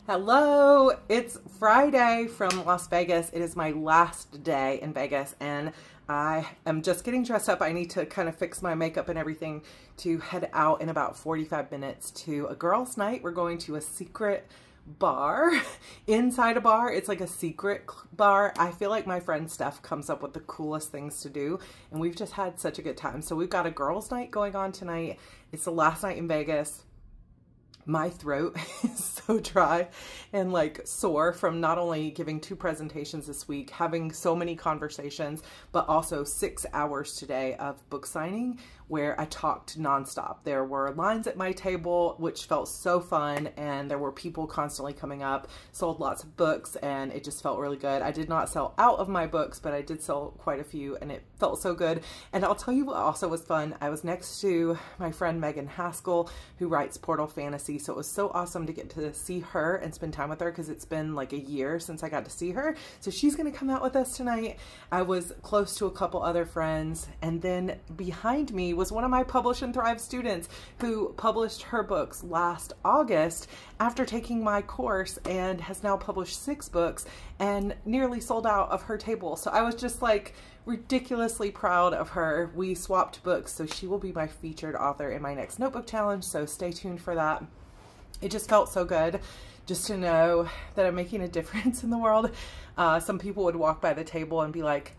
Hello, it's Friday from Las Vegas. It is my last day in Vegas and I am just getting dressed up. I need to kind of fix my makeup and everything to head out in about 45 minutes to a girls' night. We're going to a secret bar inside a bar. It's like a secret bar. I feel like my friend Steph comes up with the coolest things to do and we've just had such a good time. So we've got a girls' night going on tonight. It's the last night in Vegas. My throat is so dry and like sore from not only giving 2 presentations this week, having so many conversations, but also 6 hours today of book signing where I talked nonstop. There were lines at my table, which felt so fun, and there were people constantly coming up, sold lots of books, and it just felt really good. I did not sell out of my books, but I did sell quite a few, and it felt so good. And I'll tell you what also was fun. I was next to my friend Megan Haskell, who writes Portal Fantasy, so it was so awesome to get to see her and spend time with her because it's been like a year since I got to see her. So she's going to come out with us tonight. I was close to a couple other friends, and then behind me was one of my Publish and Thrive students who published her books last August after taking my course and has now published 6 books and nearly sold out of her table. So I was just like ridiculously proud of her. We swapped books, so she will be my featured author in my next notebook challenge, so stay tuned for that. It just felt so good just to know that I'm making a difference in the world. Some people would walk by the table and be like,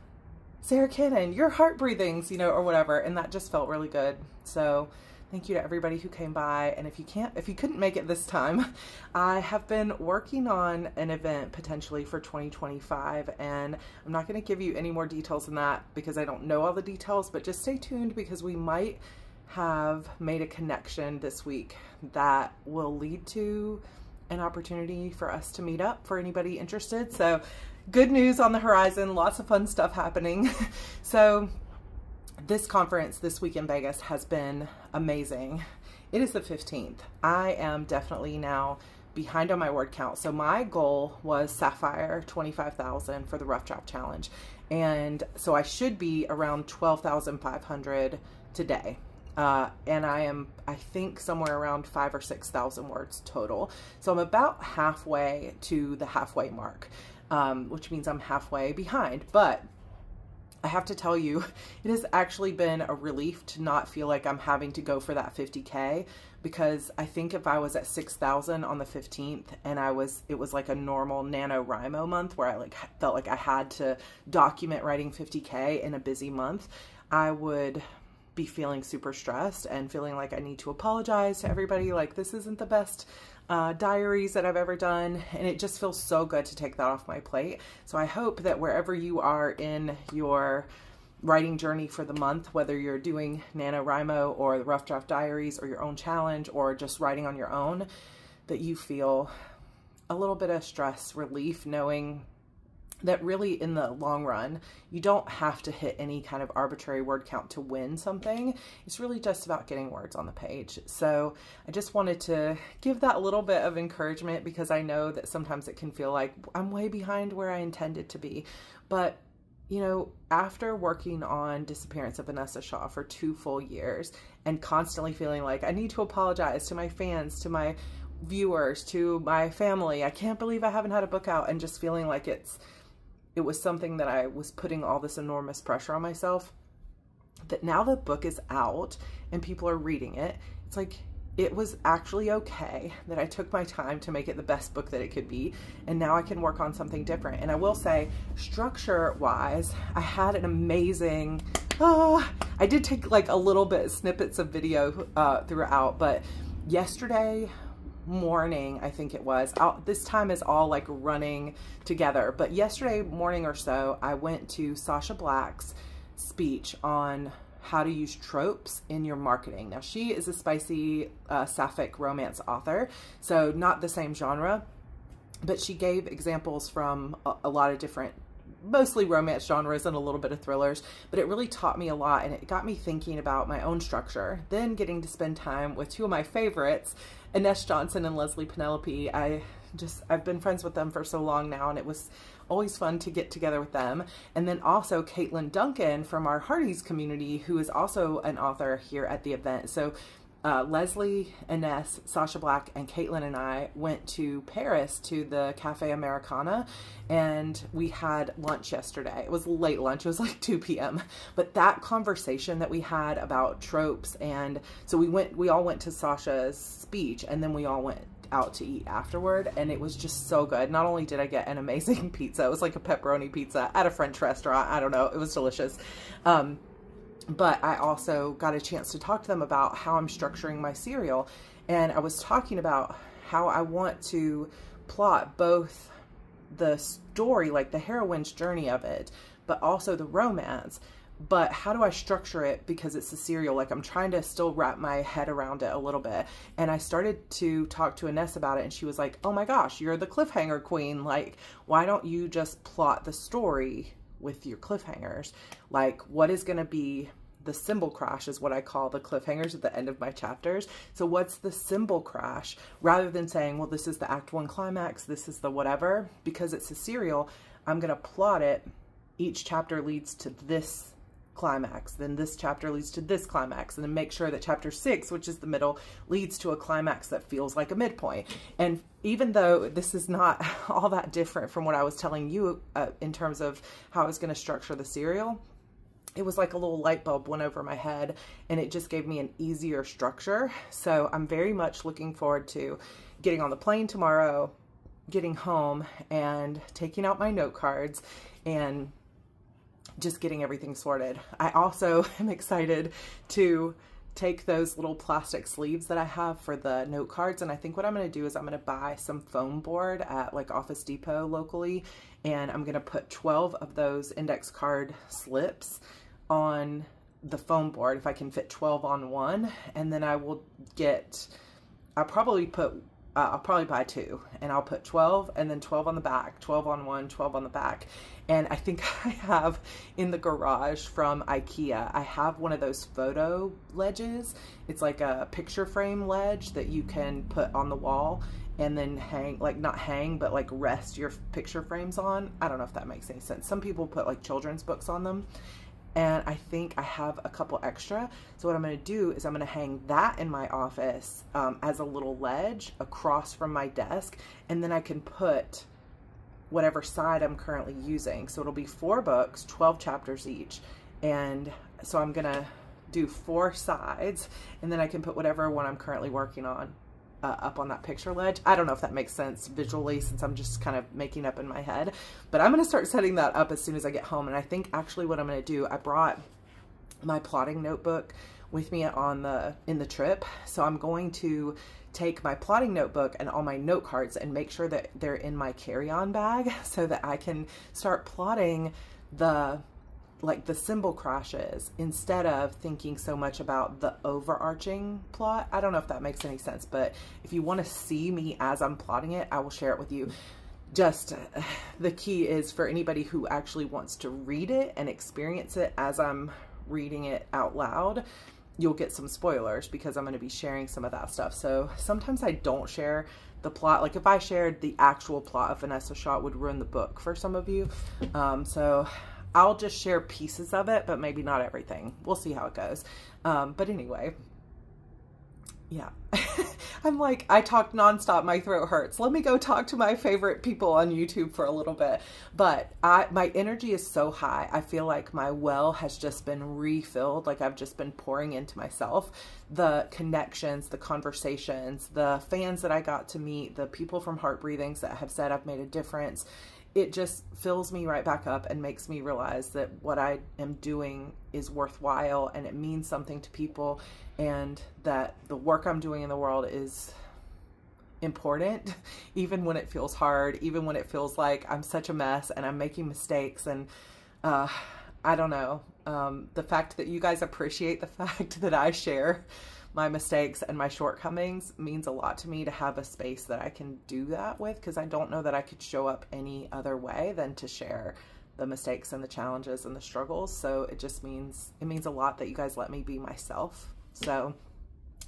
Sarra Cannon, your heart breathings, you know, or whatever. And that just felt really good. So thank you to everybody who came by. And if you couldn't make it this time, I have been working on an event potentially for 2025. And I'm not going to give you any more details than that because I don't know all the details, but just stay tuned because we might have made a connection this week that will lead to an opportunity for us to meet up for anybody interested. So good news on the horizon, lots of fun stuff happening. So this conference this week in Vegas has been amazing. It is the 15th. I am definitely now behind on my word count. So my goal was Sapphire 25,000 for the Rough Draft Challenge. And so I should be around 12,500 today. And I am, I think, somewhere around 5,000 or 6,000 words total. So I'm about halfway to the halfway mark, which means I'm halfway behind. But I have to tell you, it has actually been a relief to not feel like I'm having to go for that 50K, because I think if I was at 6,000 on the 15th and it was like a normal NaNoWriMo month where I like felt like I had to document writing 50K in a busy month, I would be feeling super stressed and feeling like I need to apologize to everybody, like this isn't the best diaries that I've ever done, and it just feels so good to take that off my plate. So I hope that wherever you are in your writing journey for the month, whether you're doing NaNoWriMo or the Rough Draft Diaries or your own challenge or just writing on your own, that you feel a little bit of stress relief knowing that really in the long run, you don't have to hit any kind of arbitrary word count to win something. It's really just about getting words on the page. So I just wanted to give that little bit of encouragement because I know that sometimes it can feel like I'm way behind where I intended to be. But you know, after working on Disappearance of Vanessa Shaw for 2 full years and constantly feeling like I need to apologize to my fans, to my viewers, to my family, I can't believe I haven't had a book out, and just feeling like it was something that I was putting all this enormous pressure on myself, that now the book is out and people are reading it, it's like it was actually okay that I took my time to make it the best book that it could be, and now I can work on something different. And I will say, structure-wise, I had an amazing, I did take like a little bit snippets of video throughout, but yesterday morning, I think it was, this time is all like running together, but yesterday morning or so, I went to Sasha Black's speech on how to use tropes in your marketing. Now, she is a spicy sapphic romance author, so not the same genre, but she gave examples from a lot of different, mostly romance genres and a little bit of thrillers, but it really taught me a lot, and it got me thinking about my own structure. Then getting to spend time with 2 of my favorites, Ines Johnson and Leslie Penelope. I've been friends with them for so long now, and it was always fun to get together with them. And then also Caitlin Duncan from our Hardy's community, who is also an author here at the event. So Leslie, Ines, Sasha Black, and Caitlin and I went to Paris to the Cafe Americana, and we had lunch yesterday. It was late lunch. It was like 2 p.m. But that conversation that we had about tropes, and so we all went to Sasha's speech, and then we all went out to eat afterward, and it was just so good. Not only did I get an amazing pizza, it was like a pepperoni pizza at a French restaurant. I don't know. It was delicious. But I also got a chance to talk to them about how I'm structuring my serial. And I was talking about how I want to plot both the story, like the heroine's journey of it, but also the romance. But how do I structure it? Because it's a serial, like I'm trying to still wrap my head around it a little bit. And I started to talk to Ines about it, and she was like, oh my gosh, you're the cliffhanger queen. Like, why don't you just plot the story with your cliffhangers? Like, what is going to be the symbol crash is what I call the cliffhangers at the end of my chapters. So what's the symbol crash? Rather than saying, well, this is the act 1 climax, this is the whatever, because it's a serial, I'm going to plot it. Each chapter leads to this climax, then this chapter leads to this climax, and then make sure that chapter 6, which is the middle, leads to a climax that feels like a midpoint. And even though this is not all that different from what I was telling you in terms of how I was going to structure the serial, it was like a little light bulb went over my head, and it just gave me an easier structure. So I'm very much looking forward to getting on the plane tomorrow, getting home, and taking out my note cards and just getting everything sorted. I also am excited to take those little plastic sleeves that I have for the note cards, and I think what I'm going to do is I'm going to buy some foam board at like Office Depot locally, and I'm going to put 12 of those index card slips on the foam board if I can fit 12 on one, and then I will get, I'll probably buy 2, and I'll put 12 and then 12 on the back, 12 on one, 12 on the back. And I think I have in the garage from IKEA, I have one of those photo ledges. It's like a picture frame ledge that you can put on the wall and then hang, like not hang, but like rest your picture frames on. I don't know if that makes any sense. Some people put like children's books on them. And I think I have a couple extra. So what I'm going to do is I'm going to hang that in my office as a little ledge across from my desk. And then I can put whatever side I'm currently using. So it'll be 4 books, 12 chapters each. And so I'm going to do 4 sides. And then I can put whatever one I'm currently working on up on that picture ledge. I don't know if that makes sense visually, since I'm just kind of making up in my head, but I'm going to start setting that up as soon as I get home. And I think actually what I'm going to do, I brought my plotting notebook with me in the trip. So I'm going to take my plotting notebook and all my note cards and make sure that they're in my carry-on bag so that I can start plotting the symbol crashes instead of thinking so much about the overarching plot. I don't know if that makes any sense, but if you want to see me as I'm plotting it, I will share it with you. Just the key is for anybody who actually wants to read it and experience it as I'm reading it out loud, you'll get some spoilers because I'm going to be sharing some of that stuff. So sometimes I don't share the plot. Like if I shared the actual plot of Vanessa Shaw, it would ruin the book for some of you. So I'll just share pieces of it, but maybe not everything. We'll see how it goes. But anyway, yeah. I'm like, I talked nonstop. My throat hurts. Let me go talk to my favorite people on YouTube for a little bit. But my energy is so high. I feel like my well has just been refilled. Like I've just been pouring into myself. The connections, the conversations, the fans that I got to meet, the people from Heart Breathings that have said I've made a difference. It just fills me right back up and makes me realize that what I am doing is worthwhile and it means something to people, and that the work I'm doing in the world is important, even when it feels hard, even when it feels like I'm such a mess and I'm making mistakes. And I don't know, the fact that you guys appreciate the fact that I share my mistakes and my shortcomings means a lot to me, to have a space that I can do that with, because I don't know that I could show up any other way than to share the mistakes and the challenges and the struggles. So it just means, it means a lot that you guys let me be myself. So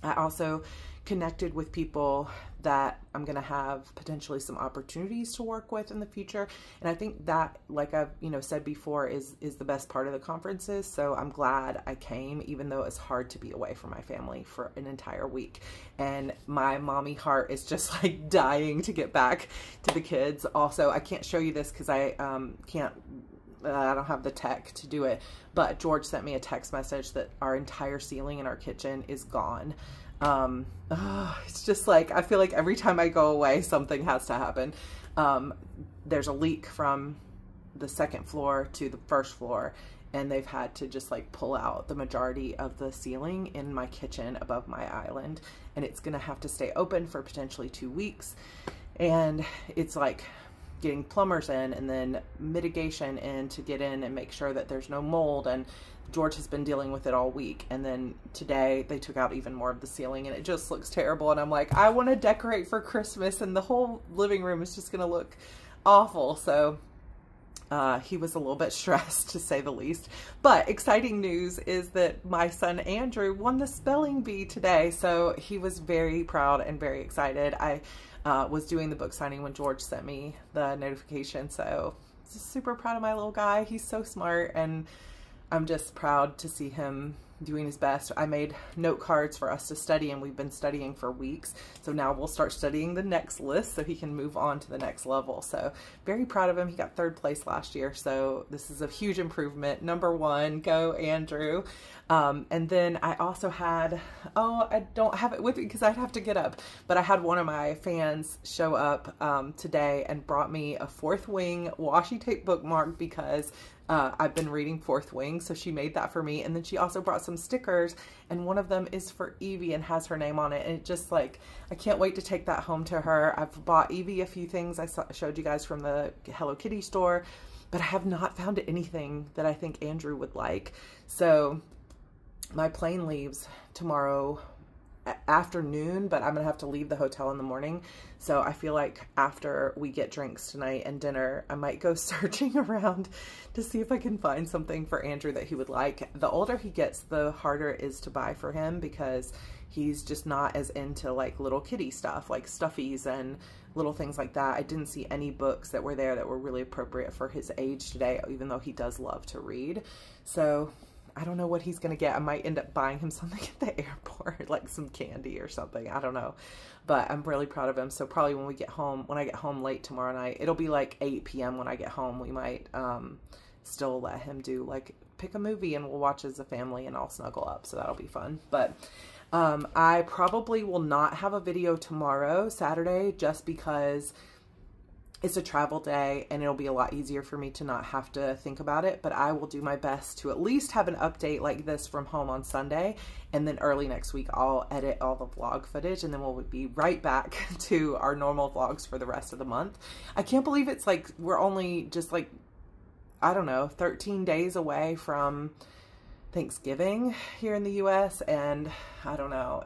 I also connected with people that I'm going to have potentially some opportunities to work with in the future. And I think that, like I've, said before, is the best part of the conferences. So I'm glad I came, even though it's hard to be away from my family for an entire week. And my mommy heart is just like dying to get back to the kids. Also, I can't show you this because I don't have the tech to do it, but George sent me a text message that our entire ceiling in our kitchen is gone. It's just like, I feel like every time I go away, something has to happen. There's a leak from the second floor to the first floor, and they've had to just like pull out the majority of the ceiling in my kitchen above my island, and it's gonna have to stay open for potentially 2 weeks. And it's like getting plumbers in and then mitigation in to get in and make sure that there's no mold. And George has been dealing with it all week. And then today they took out even more of the ceiling, and it just looks terrible. And I'm like, I want to decorate for Christmas, and the whole living room is just going to look awful. So he was a little bit stressed, to say the least. But exciting news is that my son Andrew won the spelling bee today. So he was very proud and very excited. I was doing the book signing when George sent me the notification. So just super proud of my little guy. He's so smart, and I'm just proud to see him doing his best. I made note cards for us to study, and we've been studying for weeks. So now we'll start studying the next list so he can move on to the next level. So very proud of him. He got 3rd place last year. So this is a huge improvement. Number 1, go Andrew. And then I also had, I don't have it with me because I'd have to get up, but I had one of my fans show up today and brought me a 4th Wing washi tape bookmark because I've been reading 4th Wing, so she made that for me. And then she also brought some stickers, and one of them is for Evie and has her name on it. And it just like, I can't wait to take that home to her. I've bought Evie a few things I showed you guys from the Hello Kitty store, but I have not found anything that I think Andrew would like. So my plane leaves tomorrow afternoon, but I'm gonna have to leave the hotel in the morning. So I feel like after we get drinks tonight and dinner, I might go searching around to see if I can find something for Andrew that he would like. The older he gets, the harder it is to buy for him because he's just not as into like little kitty stuff, like stuffies and little things like that. I didn't see any books that were there that were really appropriate for his age today, even though he does love to read. So I don't know what he's going to get. I might end up buying him something at the airport, like some candy or something. I don't know. But I'm really proud of him. So probably when I get home late tomorrow night, it'll be like 8 p.m. when I get home. We might still let him do like pick a movie and we'll watch as a family and I'll snuggle up. So that'll be fun. But I probably will not have a video tomorrow, Saturday, just because it's a travel day and it'll be a lot easier for me to not have to think about it. But I will do my best to at least have an update like this from home on Sunday. And then early next week, I'll edit all the vlog footage and then we'll be right back to our normal vlogs for the rest of the month. I can't believe it's like, we're only just like, I don't know, 13 days away from Thanksgiving here in the US, and I don't know,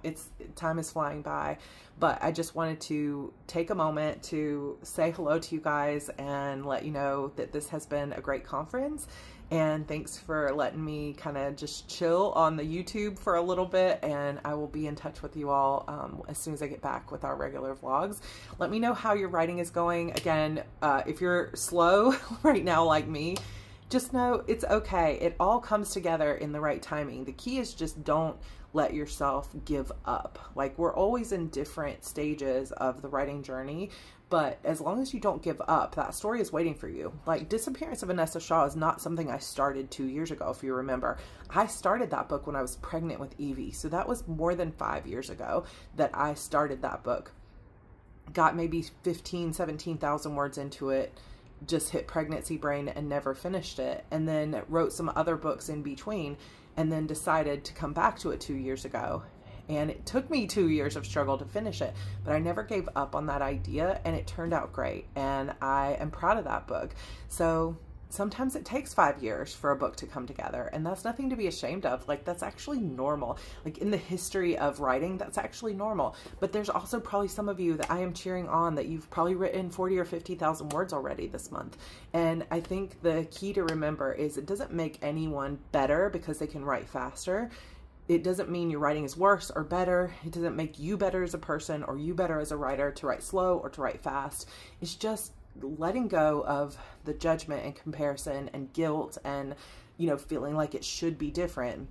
time is flying by. But I just wanted to take a moment to say hello to you guys and let you know that this has been a great conference, and thanks for letting me kind of just chill on the YouTube for a little bit. And I will be in touch with you all as soon as I get back with our regular vlogs. Let me know how your writing is going. Again, if you're slow right now like me, just know it's okay. It all comes together in the right timing. The key is just don't let yourself give up. Like, we're always in different stages of the writing journey, but as long as you don't give up, that story is waiting for you. Like, Disappearance of Vanessa Shaw is not something I started 2 years ago, if you remember. I started that book when I was pregnant with Evie, so that was more than 5 years ago that I started that book. Got maybe 15, 17,000 words into it, just hit pregnancy brain and never finished it, and then wrote some other books in between, and then decided to come back to it 2 years ago. And it took me 2 years of struggle to finish it, but I never gave up on that idea, and it turned out great, and I am proud of that book. So sometimes it takes 5 years for a book to come together, and that's nothing to be ashamed of. Like, that's actually normal. Like, in the history of writing, that's actually normal. But there's also probably some of you that I am cheering on that you've probably written 40 or 50,000 words already this month. And I think the key to remember is it doesn't make anyone better because they can write faster. it doesn't mean your writing is worse or better. It doesn't make you better as a person or you better as a writer to write slow or to write fast. It's just letting go of the judgment and comparison and guilt and, you know, feeling like it should be different,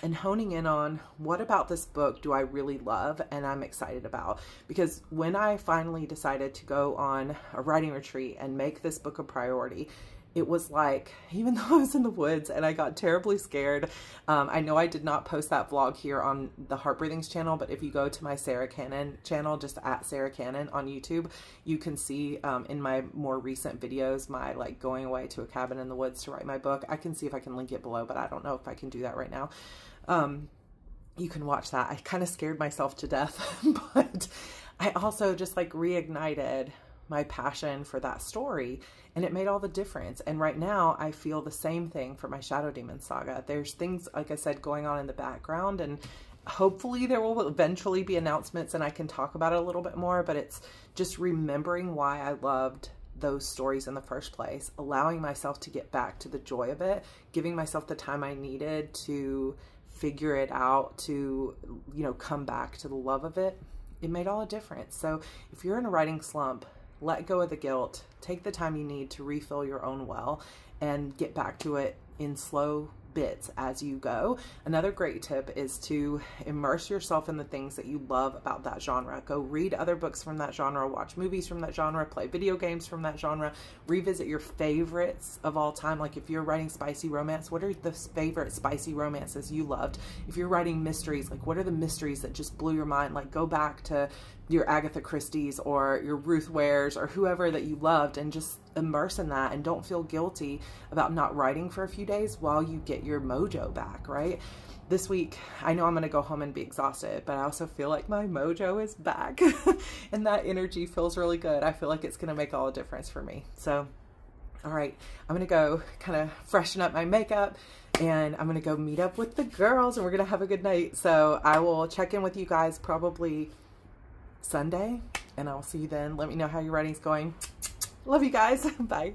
and honing in on what about this book do I really love and I'm excited about. Because when I finally decided to go on a writing retreat and make this book a priority, it was like, even though I was in the woods and I got terribly scared, I know I did not post that vlog here on the Heart Breathings channel, but if you go to my Sarra Cannon channel, just at Sarra Cannon on YouTube, you can see in my more recent videos, my like going away to a cabin in the woods to write my book. I can see if I can link it below, but I don't know if I can do that right now. You can watch that. I kind of scared myself to death, but I also just like reignited my passion for that story, and it made all the difference. And right now I feel the same thing for my Shadow Demon saga. There's things, like I said, going on in the background, and hopefully there will eventually be announcements and I can talk about it a little bit more, but it's just remembering why I loved those stories in the first place, allowing myself to get back to the joy of it, giving myself the time I needed to figure it out, to, you know, come back to the love of it. It made all the difference. So if you're in a writing slump, let go of the guilt, take the time you need to refill your own well, and get back to it in slow bits as you go. Another great tip is to immerse yourself in the things that you love about that genre. Go read other books from that genre, watch movies from that genre, play video games from that genre, revisit your favorites of all time. Like if you're writing spicy romance, what are the favorite spicy romances you loved? If you're writing mysteries, like what are the mysteries that just blew your mind? Like go back to your Agatha Christie's or your Ruth Wares or whoever that you loved, and just immerse in that, and don't feel guilty about not writing for a few days while you get your mojo back, right? This week, I know I'm going to go home and be exhausted, but I also feel like my mojo is back and that energy feels really good. I feel like it's going to make all the difference for me. So, all right, I'm going to go kind of freshen up my makeup, and I'm going to go meet up with the girls, and we're going to have a good night. So I will check in with you guys probably Sunday, and I'll see you then. Let me know how your writing's going. Love you guys. Bye.